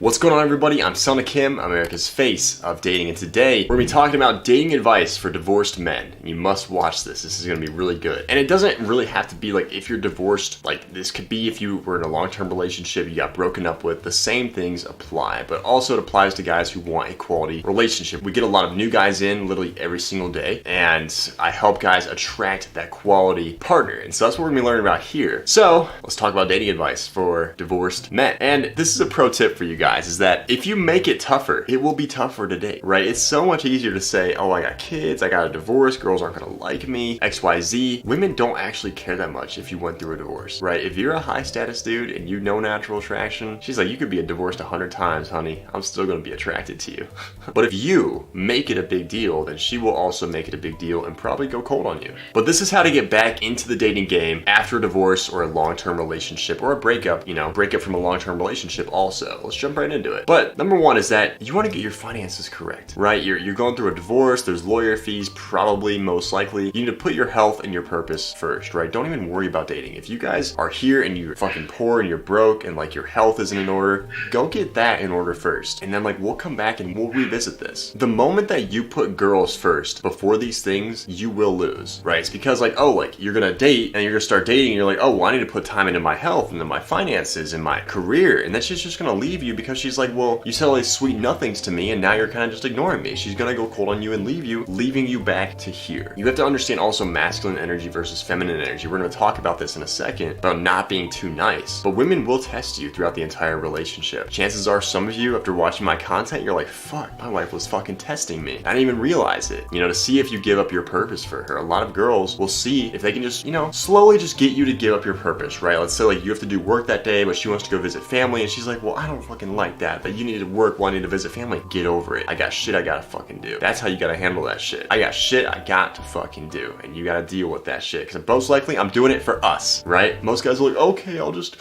What's going on, everybody? I'm Selna Kim, America's face of dating, and today we're going to be talking about dating advice for divorced men. You must watch this. This is going to be really good. And it doesn't really have to be like if you're divorced, like this could be if you were in a long-term relationship, you got broken up with, the same things apply. But also it applies to guys who want a quality relationship. We get a lot of new guys in literally every single day, and I help guys attract that quality partner. And so that's what we're going to be learning about here. So let's talk about dating advice for divorced men. And this is a pro tip for you guys, is that if you make it tougher, it will be tougher to date, right? It's so much easier to say, oh, I got kids, I got a divorce, girls aren't gonna like me, XYZ. Women don't actually care that much if you went through a divorce, right? If you're a high status dude and you know natural attraction, she's like, you could be divorced 100 times, honey. I'm still gonna be attracted to you. But if you make it a big deal, then she will also make it a big deal and probably go cold on you. But this is how to get back into the dating game after a divorce or a long-term relationship or a breakup, breakup from a long-term relationship also. Let's jump right into it. But number one is that you want to get your finances correct, right? You're going through a divorce, there's lawyer fees, probably, most likely. You need to put your health and your purpose first, right? Don't even worry about dating. If you guys are here and you're fucking poor and you're broke and like your health isn't in order, go get that in order first. And then like we'll come back and we'll revisit this. The moment that you put girls first before these things, you will lose, right? It's because like, oh, like you're gonna date and you're gonna start dating and you're like, oh, well, I need to put time into my health and then my finances and my career. And then she's just gonna leave you because she's like, well, you said all these sweet nothings to me and now you're kind of just ignoring me. She's gonna go cold on you and leave you, leaving you back to here. You have to understand also masculine energy versus feminine energy. We're gonna talk about this in a second, about not being too nice. But women will test you throughout the entire relationship. Chances are some of you, after watching my content, you're like, fuck, my wife was fucking testing me. I didn't even realize it. To see if you give up your purpose for her. A lot of girls will see if they can just, slowly just get you to give up your purpose, right? Let's say like you have to do work that day, but she wants to go visit family and she's like, well, I don't fucking like that you need to work while I need to visit family. Get over it. I got shit I gotta fucking do. That's how you gotta handle that shit. I got shit I got to fucking do, and you gotta deal with that shit. Because most likely I'm doing it for us, right? Most guys are like, okay, I'll just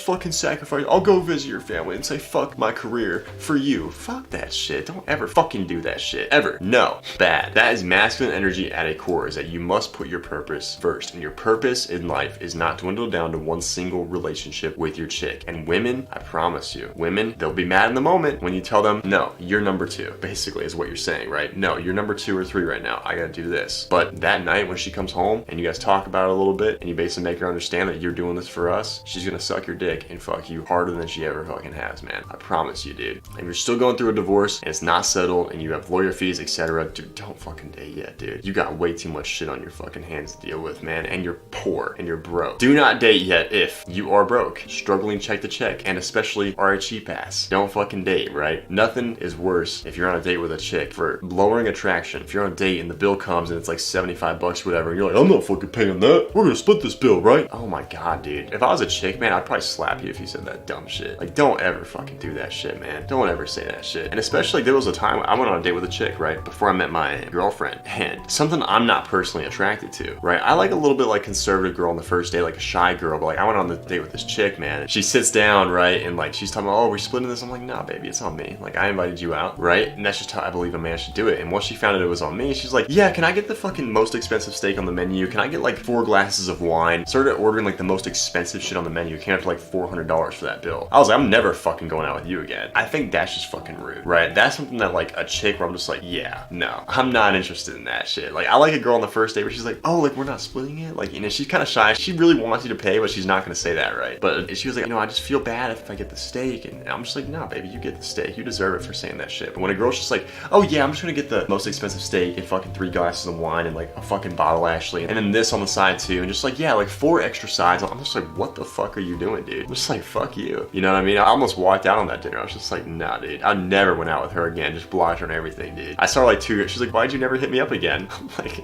fucking sacrifice. I'll go visit your family and say fuck my career for you. Fuck that shit. Don't ever fucking do that shit. Ever. No. Bad. That is masculine energy at a core, is that you must put your purpose first. And your purpose in life is not dwindled down to one single relationship with your chick. And women, I promise you, women, they'll be mad in the moment when you tell them, no, you're number two, basically is what you're saying, right? No, you're number 2 or 3 right now. I gotta do this. But that night when she comes home and you guys talk about it a little bit and you basically make her understand that you're doing this for us, she's gonna suck your dick and fuck you harder than she ever fucking has, man. I promise you, dude. If you're still going through a divorce and it's not settled and you have lawyer fees, etc., dude, don't fucking date yet, dude. You got way too much shit on your fucking hands to deal with, man. And you're poor and you're broke. Do not date yet if you are broke, struggling check to check, and especially are a cheap ass. Don't fucking date, right? Nothing is worse if you're on a date with a chick for lowering attraction. If you're on a date and the bill comes and it's like $75 or whatever, and you're like, I'm not fucking paying that. We're gonna split this bill, right? Oh my god, dude. If I was a chick, man, I'd probably slap you if you said that dumb shit. Like, don't ever fucking do that shit, man. Don't ever say that shit. And especially, there was a time I went on a date with a chick, right? Before I met my girlfriend. And something I'm not personally attracted to, right? I like a little bit like conservative girl on the first date, like a shy girl, but like I went on the date with this chick, man. She sits down, right? And like she's talking about, oh, we're splitting this. I'm like, nah, baby, it's on me. Like, I invited you out, right? And that's just how I believe a man should do it. And once she found out it was on me, she's like, yeah, can I get the fucking most expensive steak on the menu? Can I get like 4 glasses of wine? Started ordering like the most expensive shit on the menu. Came up to like $400 for that bill. I was like, I'm never fucking going out with you again. I think that's just fucking rude, right? That's something that like a chick where I'm just like, yeah, no, I'm not interested in that shit. Like, I like a girl on the first date where she's like, oh, like we're not splitting it. Like, she's kind of shy. She really wants you to pay, but she's not gonna say that, right? But she was like, I just feel bad if I get the steak. And I'm just like, nah, baby, you get the steak. You deserve it for saying that shit. But when a girl's just like, oh yeah, I'm just gonna get the most expensive steak and fucking 3 glasses of wine and like a fucking bottle, Ashley, and then this on the side too, and just like, yeah, like 4 extra sides. I'm just like, what the fuck are you doing, dude? I'm just like, fuck you. You know what I mean? I almost walked out on that dinner. I was just like, nah, dude. I never went out with her again. Just blocked her and everything, dude. I saw her like 2 years. She's like, why'd you never hit me up again? I'm like,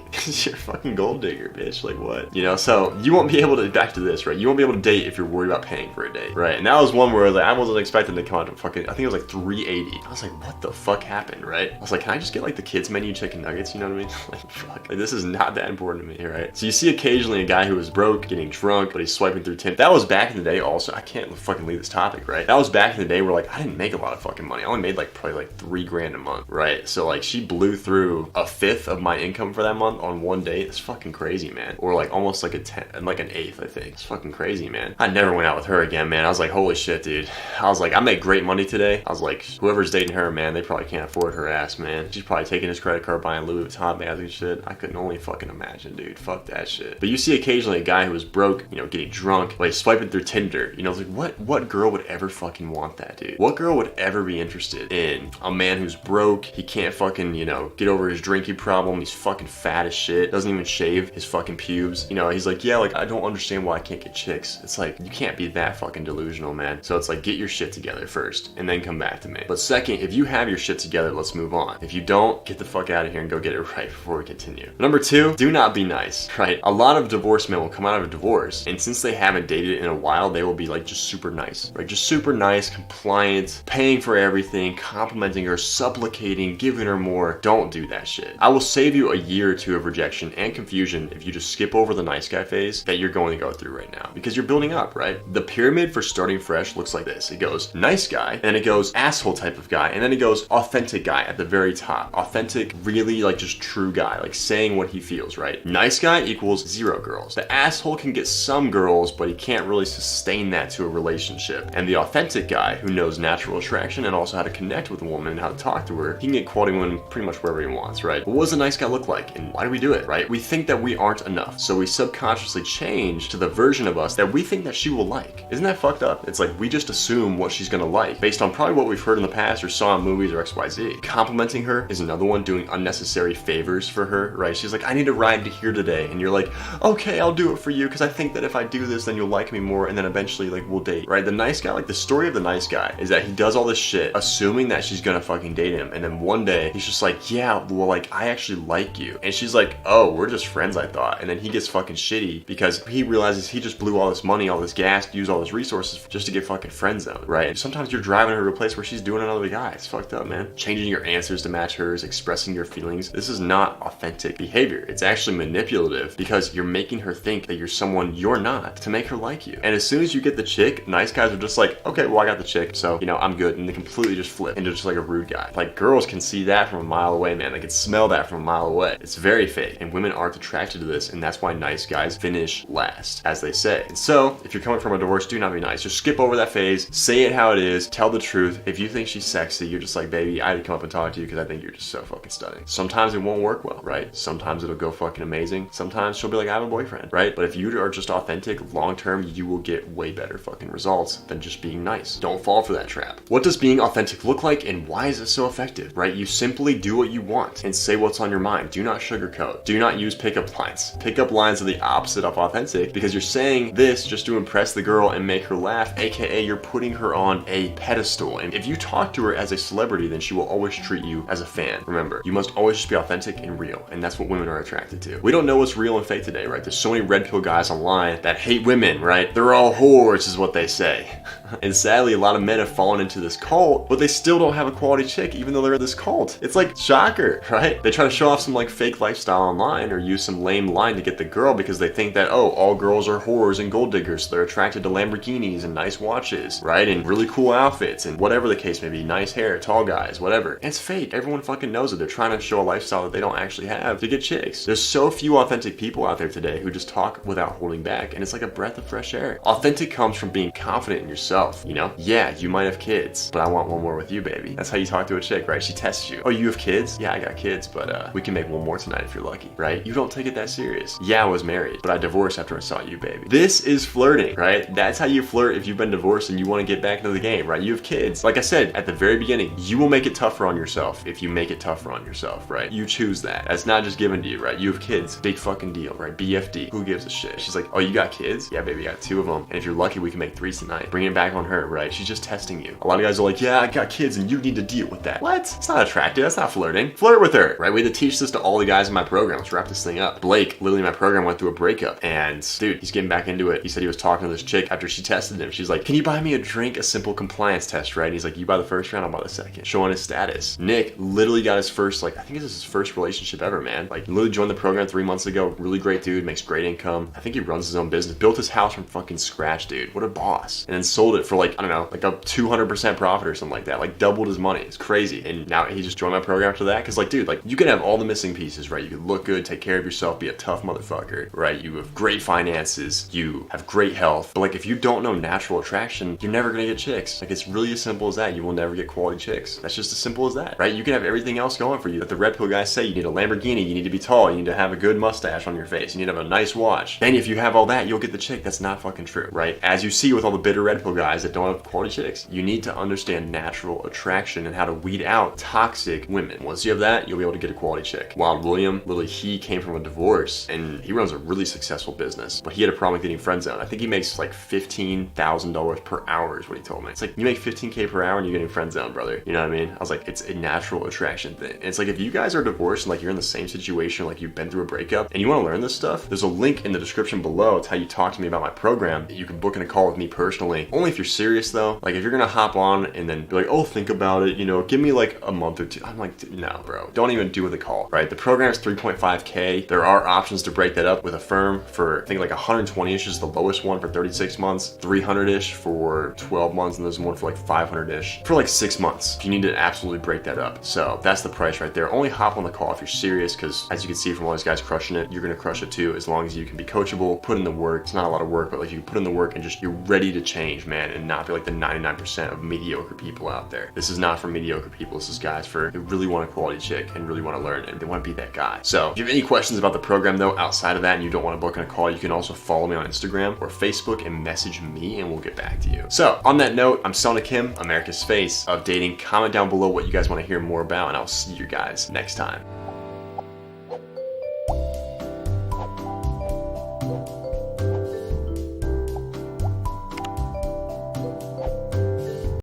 you're a fucking gold digger, bitch. Like, what? So you won't be able to, back to this, right? You won't be able to date if you're worried about paying for a date, right? And that was one where like I wasn't expecting to come out to fucking, I think it was like $380. I was like, what the fuck happened, right? I was like, can I just get like the kids menu chicken nuggets? You know what I mean? Like, fuck. Like, this is not that important to me, right? So you see occasionally a guy who was broke, getting drunk, but he's swiping through Tinder. That was back in the day also. I can't fucking leave this topic, right? That was back in the day where like I didn't make a lot of fucking money. I only made like probably like $3 grand a month, right? So like she blew through a fifth of my income for that month on one date. It's fucking crazy, man. Or like almost like like an eighth, I think. It's fucking crazy, man. I never went out with her again, man. I was like, holy shit, dude. I was like, Like, I make great money today. I was like, whoever's dating her, man, they probably can't afford her ass, man. She's probably taking his credit card, buying Louis Vuitton bags and shit. I couldn't only fucking imagine, dude. Fuck that shit. But you see occasionally a guy who was broke, you know, getting drunk, like swiping through Tinder. You know, it's like, what girl would ever fucking want that, dude? What girl would ever be interested in a man who's broke? He can't fucking, you know, get over his drinking problem. He's fucking fat as shit. Doesn't even shave his fucking pubes. You know, he's like, yeah, like, I don't understand why I can't get chicks. It's like, you can't be that fucking delusional, man. So it's like, get your shit together first and then come back to me. But second, if you have your shit together, let's move on. If you don't, get the fuck out of here and go get it right before we continue. Number two, do not be nice, right? A lot of divorced men will come out of a divorce, and since they haven't dated in a while, they will be like just super nice, right? Just super nice, compliant, paying for everything, complimenting her, supplicating, giving her more. Don't do that shit. I will save you a year or two of rejection and confusion if you just skip over the nice guy phase that you're going to go through right now, because you're building up, right? The pyramid for starting fresh looks like this. It goes nice guy, and it goes asshole type of guy, and then it goes authentic guy at the very top. Authentic, really like just true guy, like saying what he feels, right? Nice guy equals 0 girls. The asshole can get some girls, but he can't really sustain that to a relationship. And the authentic guy, who knows natural attraction and also how to connect with a woman and how to talk to her, he can get quality women pretty much wherever he wants, right? But what does a nice guy look like, and why do we do it, right? We think that we aren't enough, so we subconsciously change to the version of us that we think that she will like. Isn't that fucked up? It's like we just assume what she's gonna like based on probably what we've heard in the past or saw in movies or XYZ. Complimenting her is another one, doing unnecessary favors for her, right? She's like, I need a ride to here today, and you're like, okay, I'll do it for you because I think that if I do this, then you'll like me more, and then eventually, like, we'll date, right? The nice guy, like, the story of the nice guy is that he does all this shit assuming that she's gonna fucking date him, and then one day he's just like, yeah, well, like, I actually like you, and she's like, oh, we're just friends, I thought. And then he gets fucking shitty because he realizes he just blew all this money, all this gas, used all his resources just to get fucking friend zoned, right? And sometimes you're driving her to a place where she's doing another guy. It's fucked up, man. Changing your answers to match hers, expressing your feelings. This is not authentic behavior. It's actually manipulative because you're making her think that you're someone you're not to make her like you. And as soon as you get the chick, nice guys are just like, okay, well, I got the chick, so, you know, I'm good. And they completely just flip into just like a rude guy. Like, girls can see that from a mile away, man. They can smell that from a mile away. It's very fake, and women aren't attracted to this, and that's why nice guys finish last, as they say. And so, if you're coming from a divorce, do not be nice. Just skip over that phase, say it how it is, tell the truth. If you think she's sexy, you're just like, baby, I had to come up and talk to you because I think you're just so fucking stunning. Sometimes it won't work well, right? Sometimes it'll go fucking amazing. Sometimes she'll be like, I have a boyfriend, right? But if you are just authentic, long term, you will get way better fucking results than just being nice. Don't fall for that trap. What does being authentic look like, and why is it so effective, right? You simply do what you want and say what's on your mind. Do not sugarcoat. Do not use pickup lines. Pickup lines are the opposite of authentic because you're saying this just to impress the girl and make her laugh, aka you're putting her on a pedestal. And if you talk to her as a celebrity, then she will always treat you as a fan. Remember, you must always just be authentic and real, and that's what women are attracted to. We don't know what's real and fake today, right? There's so many red pill guys online that hate women, right? They're all whores is what they say. And sadly, a lot of men have fallen into this cult, but they still don't have a quality chick, even though they're in this cult. It's like, shocker, right? They try to show off some like fake lifestyle online or use some lame line to get the girl because they think that, oh, all girls are whores and gold diggers, so they're attracted to Lamborghinis and nice watches, right? And really cool outfits and whatever the case may be, nice hair, tall guys, whatever. And it's fake. Everyone fucking knows it. They're trying to show a lifestyle that they don't actually have to get chicks. There's so few authentic people out there today who just talk without holding back, and it's like a breath of fresh air. Authentic comes from being confident in yourself, you know? Yeah, you might have kids, but I want one more with you, baby. That's how you talk to a chick, right? She tests you. Oh, you have kids? Yeah, I got kids, but we can make one more tonight if you're lucky, right? You don't take it that serious. Yeah, I was married, but I divorced after I saw you, baby. This is flirting, right? That's how you flirt if you've been divorced and you want to get back into the game, right? You have kids. Like I said, at the very beginning, you will make it tougher on yourself if you make it tougher on yourself, right? You choose that. That's not just given to you, right? You have kids. Big fucking deal, right? BFD. Who gives a shit? She's like, oh, you got kids? Yeah, baby, I got 2 of them. And if you're lucky, we can make 3 tonight. Bring it back on her, right? She's just testing you. A lot of guys are like, yeah, I got kids and you need to deal with that. What? It's not attractive. That's not flirting. Flirt with her, right? We had to teach this to all the guys in my program. Let's wrap this thing up. Blake, literally in my program, went through a breakup, and dude, he's getting back into it. He said he was talking to this chick after she tested him. She's like, can you buy me a drink? A simple compliance test, right? And he's like, you buy the first round, I'll buy the second. Showing his status. Nick literally got his first, like, I think this is his first relationship ever, man. Like, literally joined the program 3 months ago. Really great dude, makes great income. I think he runs his own business. Built his house from fucking scratch, dude. What a boss. And then sold it for like, I don't know, like a 200% profit or something like that. Like doubled his money. It's crazy. And now he just joined my program after that. Cause like, dude, like you can have all the missing pieces, right? You can look good, take care of yourself, be a tough motherfucker, right? You have great finances, you have great health. But like, if you don't know natural attraction, you're never gonna get chicks. Like, it's really as simple as that. You will never get quality chicks. That's just as simple as that, right? You can have everything else going for you. But the red pill guys say you need a Lamborghini, you need to be tall, you need to have a good mustache on your face, you need to have a nice watch. Then if you have all that, you'll get the chick. That's not fucking true, right? As you see with all the bitter red pill guys that don't have quality chicks, you need to understand natural attraction and how to weed out toxic women. Once you have that, you'll be able to get a quality chick. Wild William, literally, he came from a divorce and he runs a really successful business, but he had a problem with getting friend zoned. I think he makes like $15,000 per hour is what he told me. It's like, you make 15K per hour and you're getting friend zoned, brother. You know what I mean? I was like, it's a natural attraction thing. And it's like, if you guys are divorced and like you're in the same situation, like you've been through a breakup and you want to learn this stuff, there's a link in the description below. It's how you talk to me about my program. You can book in a call with me personally. Only if you're serious though. Like, if you're gonna hop on and then be like, oh, think about it, you know, give me like a month or two. I'm like, no, bro, don't even do the call, right? The program is 3.5K. There are options to break that up with a firm for, I think, like 120-ish is the lowest one for 36 months, 300-ish for 12 months, and there's one for like 500-ish for like 6 months. You need to absolutely break that up. So that's the price right there. Only hop on the call if you're serious, because as you can see from all these guys crushing it, you're gonna crush it too, as long as you can be coachable, put in the work. It's not a lot of work, but like you put in the work and just you're ready to change, man, and not be like the 99% of mediocre people out there. This is not for mediocre people. This is guys for who really want a quality chick and really want to learn and they want to be that guy. So if you have any questions about the program though, outside of that, and you don't want to book in a call, you can also follow me on Instagram or Facebook and message me and we'll get back to you. So on that note, I'm Selna Kim, America's face of dating. Comment down below what you guys want to hear more about and I'll see you guys next time.